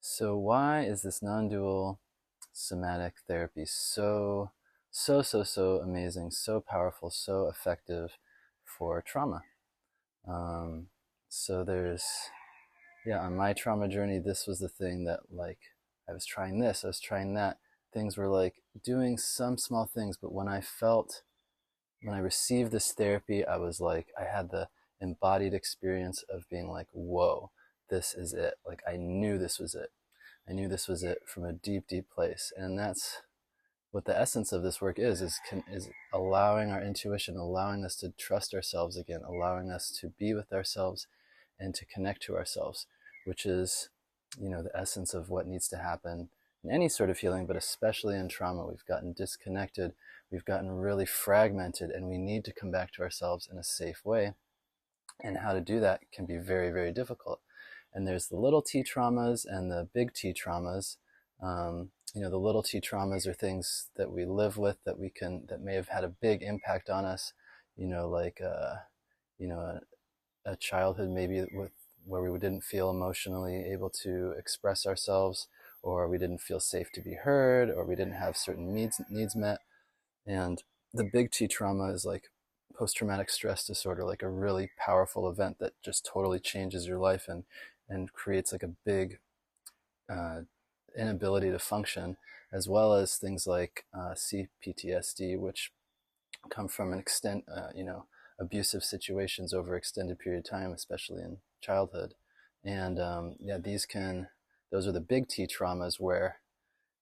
So why is this non-dual somatic therapy so amazing, so powerful, so effective for trauma? Um, so there's, yeah, on my trauma journey, this was the thing that like, I was trying this, I was trying that. Things were like doing some small things, but when I received this therapy, I was like, I had the embodied experience of being like, whoa, this is it. Like I knew this was it. I knew this was it from a deep, deep place. And that's what the essence of this work is allowing our intuition, allowing us to trust ourselves again, allowing us to be with ourselves and to connect to ourselves, which is, the essence of what needs to happen in any sort of healing, but especially in trauma. We've gotten disconnected, we've gotten really fragmented, and we need to come back to ourselves in a safe way. And how to do that can be very, very difficult. And there's the little t traumas and the big T traumas. The little t traumas are things that we live with that may have had a big impact on us. Like you know, a childhood maybe with where we didn't feel emotionally able to express ourselves, or we didn't feel safe to be heard, or we didn't have certain needs met. And the big T trauma is like post-traumatic stress disorder, like a really powerful event that just totally changes your life and creates like a big uh, inability to function, as well as things like CPTSD, which come from abusive situations over extended period of time, especially in childhood. And yeah, those are the big T traumas where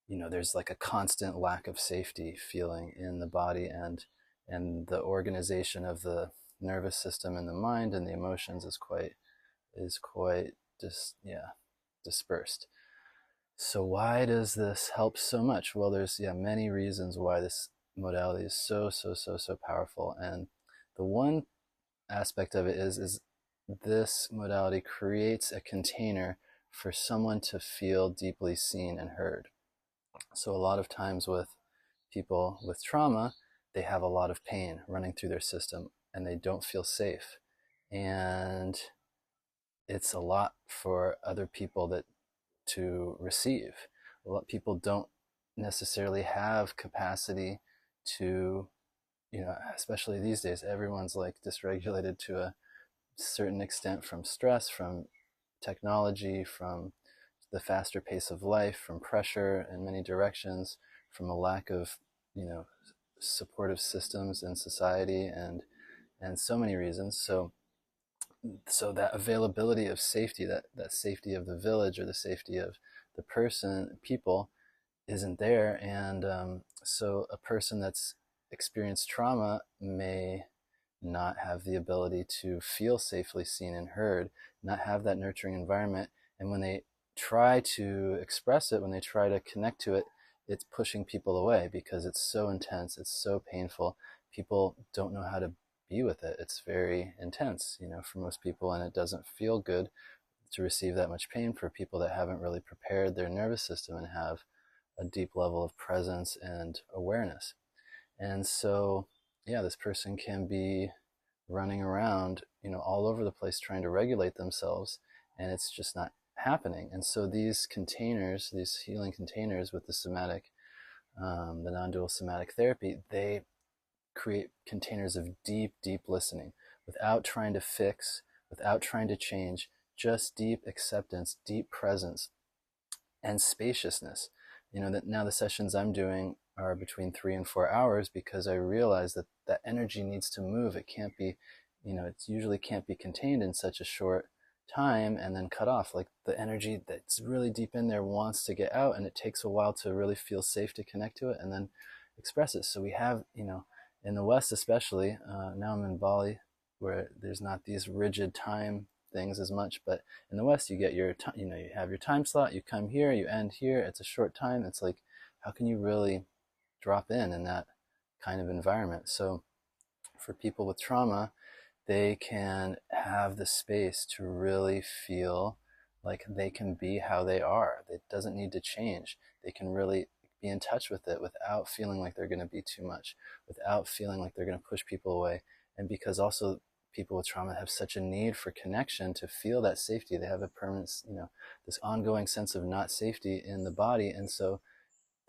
there's like a constant lack of safety feeling in the body, and the organization of the nervous system and the mind and the emotions is quite just, yeah, dispersed. So why does this help so much? Well, there's, yeah, many reasons why this modality is so powerful. And the one aspect of it is this modality creates a container for someone to feel deeply seen and heard. So a lot of times with people with trauma, they have a lot of pain running through their system and they don't feel safe. And it's a lot for other people to receive. A lot of people don't necessarily have capacity to, especially these days, everyone's like dysregulated to a certain extent from stress, from technology, from the faster pace of life, from pressure in many directions, from a lack of, you know, supportive systems in society, and so many reasons. So that availability of safety, that safety of the village or the safety of the people isn't there. And so a person that's experienced trauma may not have the ability to feel safely seen and heard, not have that nurturing environment. And when they try to express it, when they try to connect to it, it's pushing people away because it's so intense, it's so painful. People don't know how to be with it. It's very intense, for most people, and it doesn't feel good to receive that much pain for people that haven't really prepared their nervous system and have a deep level of presence and awareness. And so, yeah, this person can be running around, all over the place trying to regulate themselves, and it's just not happening. And so these containers, these healing containers with the non-dual somatic therapy, they create containers of deep, deep listening without trying to fix, without trying to change, just deep acceptance, deep presence, and spaciousness. That now the sessions I'm doing are between 3 and 4 hours because I realize that that energy needs to move. It can't be, it usually can't be contained in such a short time and then cut off. Like the energy that's really deep in there wants to get out, and it takes a while to really feel safe to connect to it and then express it. So we have, in the West especially, now I'm in Bali, where there's not these rigid time things as much, but in the West you get your you have your time slot, you come here, you end here, it's a short time. It's like, how can you really drop in that kind of environment? So for people with trauma, they can have the space to really feel like they can be how they are. It doesn't need to change. They can really be in touch with it without feeling like they're going to be too much, without feeling like they're going to push people away. And because also people with trauma have such a need for connection, to feel that safety. They have a permanent, this ongoing sense of not safety in the body. And so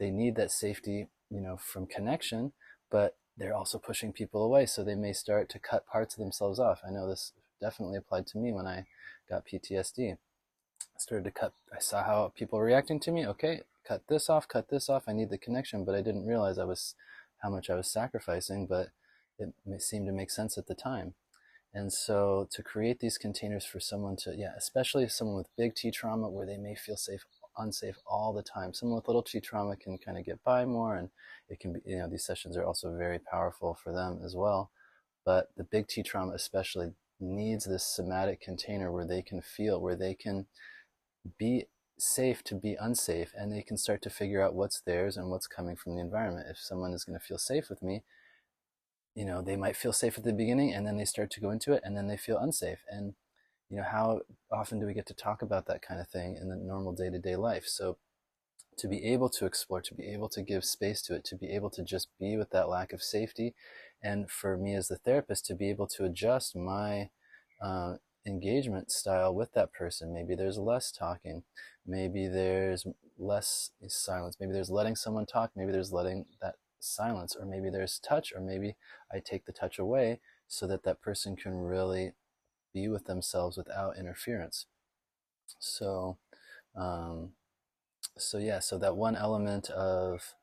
they need that safety, from connection, but they're also pushing people away. So they may start to cut parts of themselves off. I know this definitely applied to me when I got PTSD. I started to cut, I saw how people were reacting to me. Okay, cut this off, cut this off. I need the connection, but I didn't realize how much I was sacrificing, but it seemed to make sense at the time. And so to create these containers for someone to, especially someone with big T trauma where they may feel unsafe all the time. Someone with little T trauma can kind of get by more, and it can be, these sessions are also very powerful for them as well. But the big T trauma especially needs this somatic container where they can feel, where they can be safe to be unsafe, and they can start to figure out what's theirs and what's coming from the environment. If someone is going to feel safe with me, they might feel safe at the beginning, and then they start to go into it, and then they feel unsafe. And how often do we get to talk about that kind of thing in the normal day-to-day life? So to be able to explore, to be able to give space to it, to be able to just be with that lack of safety, and for me as the therapist to be able to adjust my engagement style with that person. Maybe there's less talking, maybe there's less silence, maybe there's letting someone talk, maybe there's letting that silence, or maybe there's touch, or maybe I take the touch away so that that person can really be with themselves without interference. So so that one element of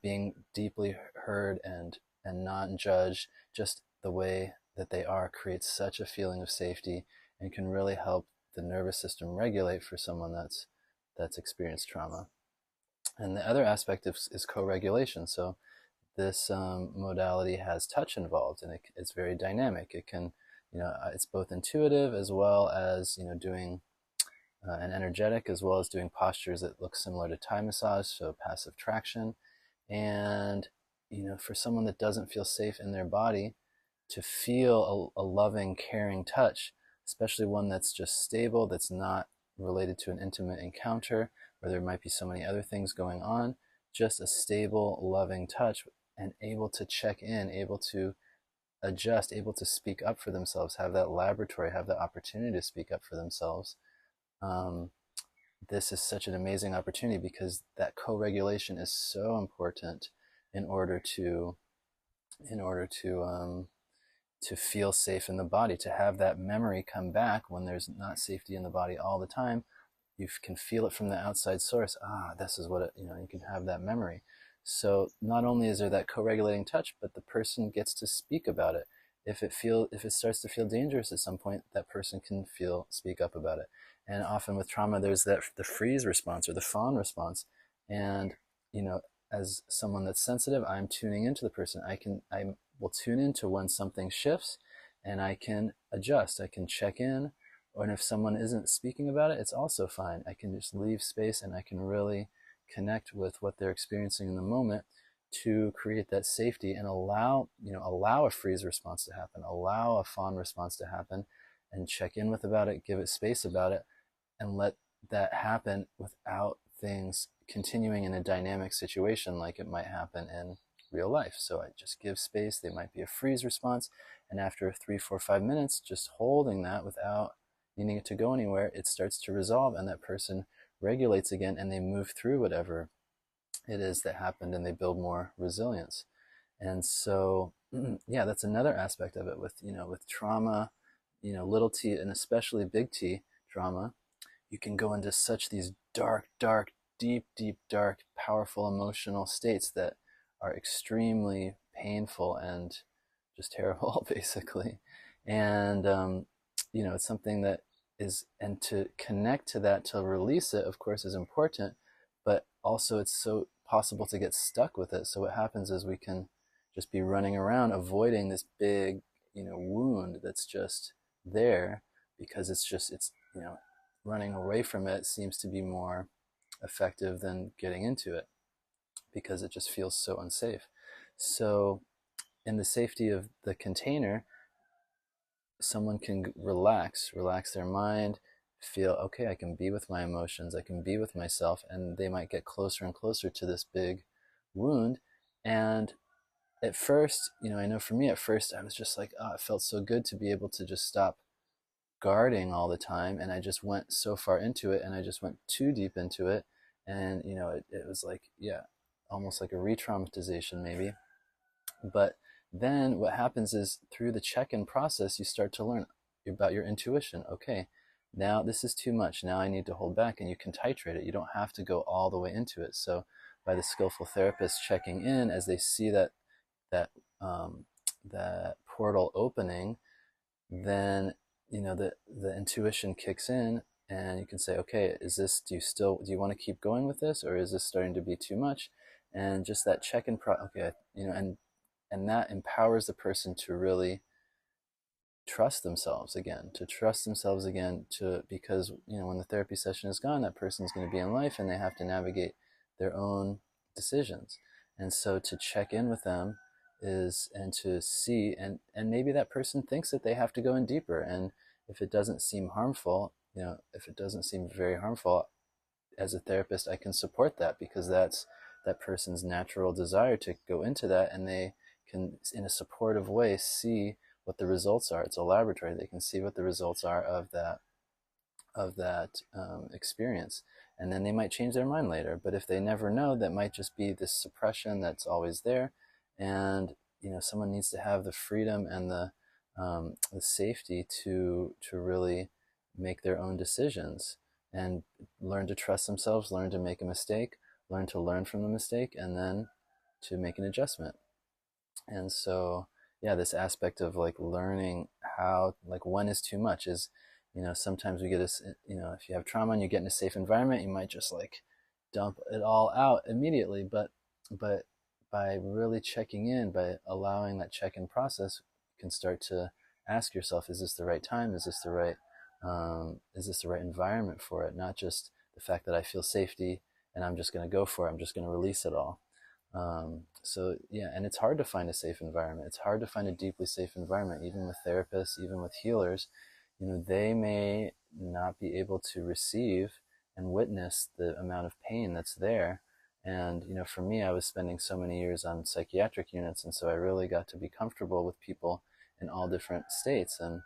being deeply heard and not judged, just the way that they are, creates such a feeling of safety and can really help the nervous system regulate for someone that's experienced trauma. And the other aspect is co-regulation. So this modality has touch involved, and it's very dynamic. It can, it's both intuitive as well as, doing and energetic, as well as doing postures that look similar to Thai massage, so passive traction. And, for someone that doesn't feel safe in their body, to feel a loving, caring touch, especially one that's just stable, that's not related to an intimate encounter where there might be so many other things going on, just a stable, loving touch, and able to check in, able to adjust, able to speak up for themselves, have that laboratory, have the opportunity to speak up for themselves. This is such an amazing opportunity, because that co-regulation is so important in order to feel safe in the body, to have that memory come back when there's not safety in the body all the time. You can feel it from the outside source. This is what it, you can have that memory. So not only is there that co-regulating touch, but the person gets to speak about it. If it starts to feel dangerous at some point, that person can speak up about it. And often with trauma, there's the freeze response or the fawn response. And, as someone that's sensitive, I'm tuning into the person. I will tune into when something shifts, and I can adjust. I can check in. And if someone isn't speaking about it, it's also fine. I can just leave space, and I can really connect with what they're experiencing in the moment to create that safety and allow a freeze response to happen, allow a fawn response to happen, and check in about it, give it space about it, and let that happen without things continuing in a dynamic situation like it might happen in real life. So I just give space. They might be a freeze response, and after 3, 4, 5 minutes, just holding that without needing it to go anywhere, it starts to resolve, and that person regulates again, and they move through whatever it is that happened, and they build more resilience. And so that's another aspect of it with trauma, little t and especially big T trauma. You can go into such these dark, deep, dark, powerful emotional states that are extremely painful and just terrible, basically. And it's something that is, and to connect to that, to release it, of course, is important, but also it's so possible to get stuck with it. So what happens is we can just be running around avoiding this big, wound that's just there, because it's running away from it seems to be more effective than getting into it, because it just feels so unsafe. So in the safety of the container, someone can relax their mind, feel, okay, I can be with my emotions, I can be with myself, and they might get closer and closer to this big wound. And at first, I know for me at first, I was just like, oh, it felt so good to be able to just stop guarding all the time. And I just went so far into it, and I just went too deep into it. And, it was like, yeah, almost like a re-traumatization maybe. But then what happens is through the check-in process, you start to learn about your intuition. Okay, now this is too much. Now I need to hold back, and you can titrate it. You don't have to go all the way into it. So by the skillful therapist checking in as they see that um, that portal opening, then the intuition kicks in, and you can say, okay, do you want to keep going with this, or is this starting to be too much? And just that check in okay, and that empowers the person to really trust themselves again, because when the therapy session is gone, that person's going to be in life, and they have to navigate their own decisions. And so to check in with them is, and to see, and maybe that person thinks that they have to go in deeper, and if it doesn't seem harmful, if it doesn't seem very harmful, as a therapist, I can support that, because that's that person's natural desire to go into that, and they can, in a supportive way, see what the results are. It's a laboratory. They can see what the results are of that experience, and then they might change their mind later. But if they never know, that might just be this suppression that's always there, and someone needs to have the freedom and the safety to really make their own decisions and learn to trust themselves, learn to make a mistake, learn to learn from the mistake, and then to make an adjustment. And so, yeah, this aspect of like learning how, like, when is too much is, sometimes we get if you have trauma and you get in a safe environment, you might just like dump it all out immediately. But by really checking in, by allowing that check-in process, you can start to ask yourself, is this the right time? Is this the right environment for it? Not just the fact that I feel safety and I'm just going to go for it. I'm just going to release it all. So yeah, and it's hard to find a safe environment. It's hard to find a deeply safe environment, even with therapists, even with healers. They may not be able to receive and witness the amount of pain that's there. And, for me, I was spending so many years on psychiatric units, and so I really got to be comfortable with people in all different states. And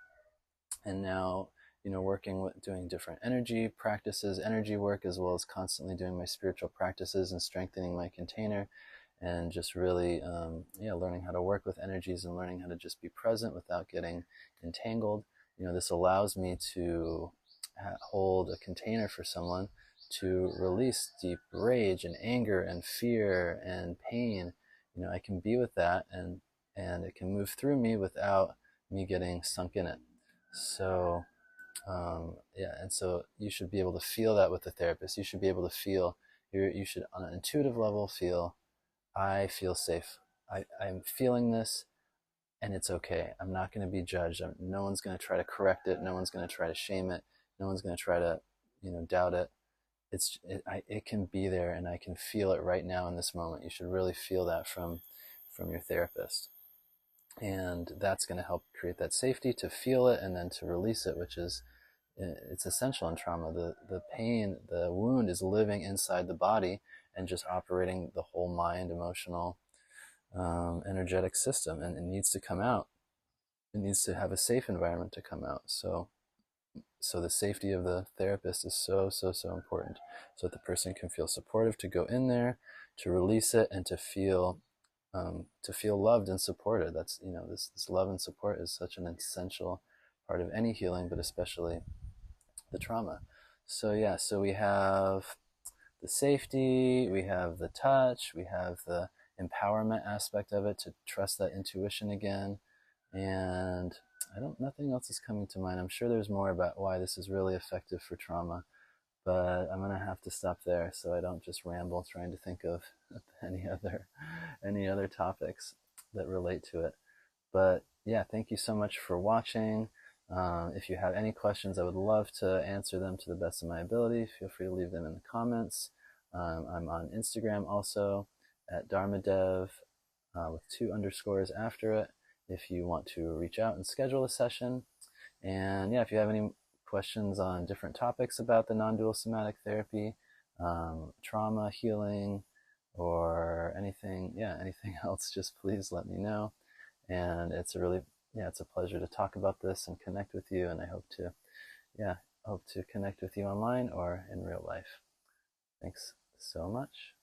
now, working with doing different energy practices, energy work, as well as constantly doing my spiritual practices and strengthening my container, and just really, learning how to work with energies and learning how to just be present without getting entangled. This allows me to hold a container for someone to release deep rage and anger and fear and pain. I can be with that, and it can move through me without me getting sunk in it. So, yeah, and so you should be able to feel that with the therapist. You should be able to feel, you should, on an intuitive level, feel, I feel safe. I'm feeling this, and it's okay. I'm not going to be judged. No one's going to try to correct it. No one's going to try to shame it. No one's going to try to, doubt it. It can be there, and I can feel it right now in this moment. You should really feel that from your therapist. And that's going to help create that safety to feel it and then to release it, which is, it's essential in trauma. The pain, the wound is living inside the body and just operating the whole mind, emotional, energetic system, and it needs to come out. It needs to have a safe environment to come out. So the safety of the therapist is so, so, so important, so that the person can feel supportive to go in there, to release it, and to feel loved and supported. That's, this love and support is such an essential part of any healing, but especially the trauma. So yeah, so we have the safety, we have the touch, we have the empowerment aspect of it, to trust that intuition again. And nothing else is coming to mind. I'm sure there's more about why this is really effective for trauma, but I'm gonna have to stop there so I don't just ramble trying to think of any other topics that relate to it. But yeah, thank you so much for watching. If you have any questions, I would love to answer them to the best of my ability. Feel free to leave them in the comments. I'm on Instagram also at dharmadev, with 2 underscores after it, if you want to reach out and schedule a session. And yeah, if you have any questions on different topics about the non-dual somatic therapy, trauma, healing, or anything, yeah, anything else, just please let me know. And it's a really, yeah, it's a pleasure to talk about this and connect with you. And I hope to, yeah, hope to connect with you online or in real life. Thanks so much.